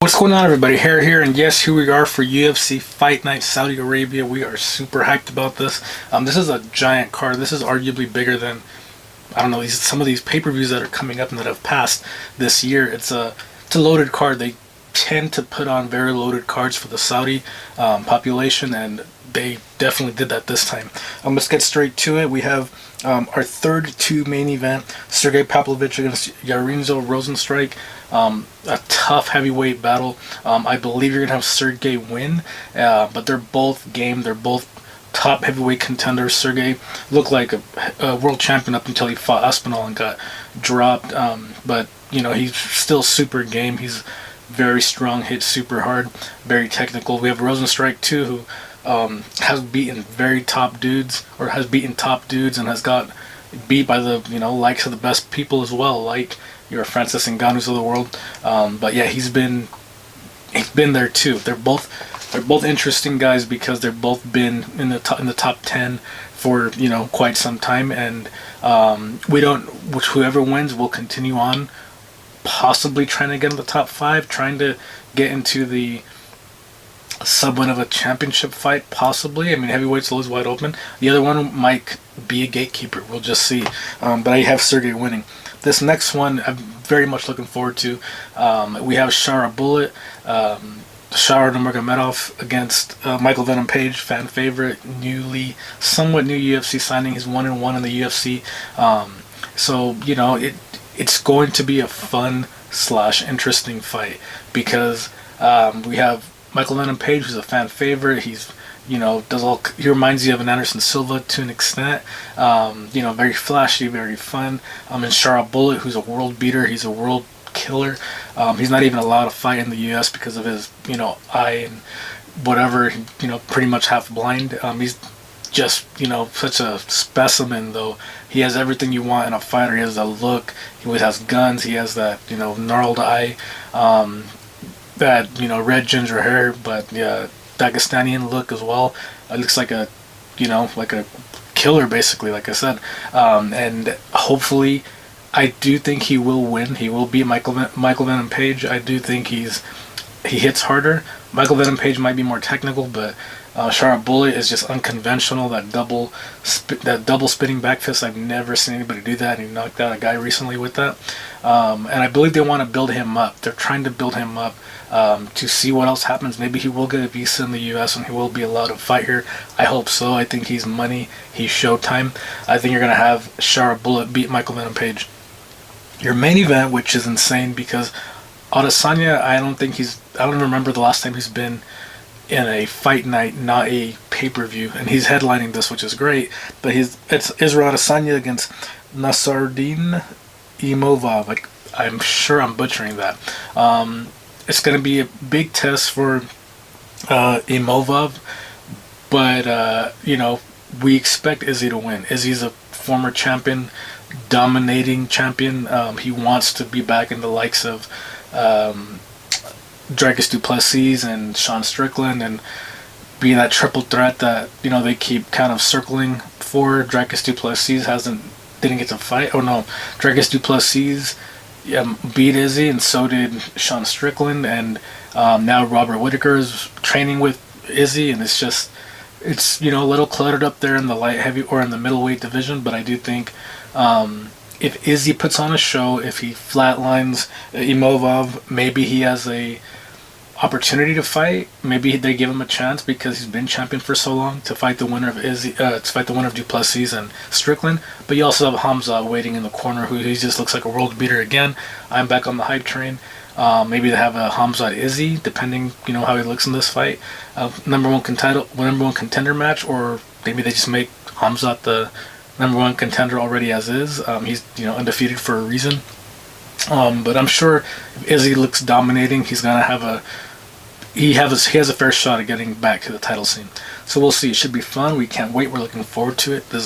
What's going on, everybody? Hair here, and yes, here we are for UFC Fight Night Saudi Arabia. We are super hyped about this. This is a giant card. This is arguably bigger than, I don't know, some of these pay-per-views that are coming up and that have passed this year. It's a loaded card. They tend to put on very loaded cards for the Saudi population, and they definitely did that this time. Let's get straight to it. We have our third main event, Sergey Pavlovich against Yarinzo Rozenstruik. A tough heavyweight battle. I believe you're going to have Sergey win, but they're both game. They're both top heavyweight contenders. Sergey looked like a world champion up until he fought Aspinall and got dropped, but you know, he's still super game. He's very strong, hits super hard, very technical. We have Rozenstruik too, who has beaten top dudes and has got beat by the likes of the best people as well, like your Francis Ngannou's of the world. But yeah, he's been there too. They're both interesting guys because they've both been in the top 10 for quite some time, and whoever wins will continue on, possibly trying to get in the top 5, trying to get into the somewhat of a championship fight, possibly. I mean, heavyweight's always wide open. The other one might be a gatekeeper. We'll just see. But I have Sergey winning. This next one, I'm very much looking forward to. We have Shara Bullet, Shara Nurmagomedov against Michael Venom Page, fan favorite, somewhat new UFC signing. He's 1-1 in the UFC. So it's going to be a fun / interesting fight because we have Michael Venom Page, who's a fan favorite. He's he reminds you of an Anderson Silva to an extent. Very flashy, very fun. And Shara Bullet, who's a world beater. He's a world killer. He's not even allowed to fight in the U.S. because of his eye and whatever. Pretty much half blind. He's just such a specimen, though. He has everything you want in a fighter. He has the look. He always has guns. He has that gnarled eye. That red ginger hair, but yeah, Dagestanian look as well. It looks like a like a killer, basically, like I said. And hopefully, I do think he will win. He will beat Michael Venom Page. I do think he hits harder. Michael Venom Page might be more technical, but Shara Bullet is just unconventional. That double spinning back fist, I've never seen anybody do that. And he knocked out a guy recently with that. And I believe they want to build him up. They're trying to build him up to see what else happens. Maybe he will get a visa in the U.S. and he will be allowed to fight here. I hope so. I think he's money. He's showtime. I think you're going to have Shara Bullet beat Michael Venom Page. Your main event, which is insane because Adesanya, I don't remember the last time he's been in a fight night, not a pay-per-view, and he's headlining this, which is great. But it's Israel Adesanya against Nasruddin Imavov. I'm sure I'm butchering that. It's going to be a big test for Imavov, but we expect Izzy to win. Izzy's a former champion, dominating champion. He wants to be back in the likes of Dricus Du Plessis and Sean Strickland and be that triple threat that they keep kind of circling for. Dricus Du Plessis didn't get to fight. Oh no, Dricus Du Plessis beat Izzy, and so did Sean Strickland, and now Robert Whittaker is training with Izzy, and it's a little cluttered up there in the light heavy or in the middleweight division. But I do think if Izzy puts on a show, if he flatlines Imavov, maybe he has a opportunity to fight. Maybe they give him a chance because he's been champion for so long to fight the winner of Du Plessis and Strickland. But you also have Hamza waiting in the corner, who he just looks like a world beater again. I'm back on the hype train. Maybe they have a Hamza Izzy, depending how he looks in this fight. Number one contender match, or maybe they just make Hamza the number one contender already as is. He's undefeated for a reason. But I'm sure if Izzy looks dominating, he's gonna have he has a fair shot at getting back to the title scene. So we'll see. It should be fun. We can't wait. We're looking forward to it. This is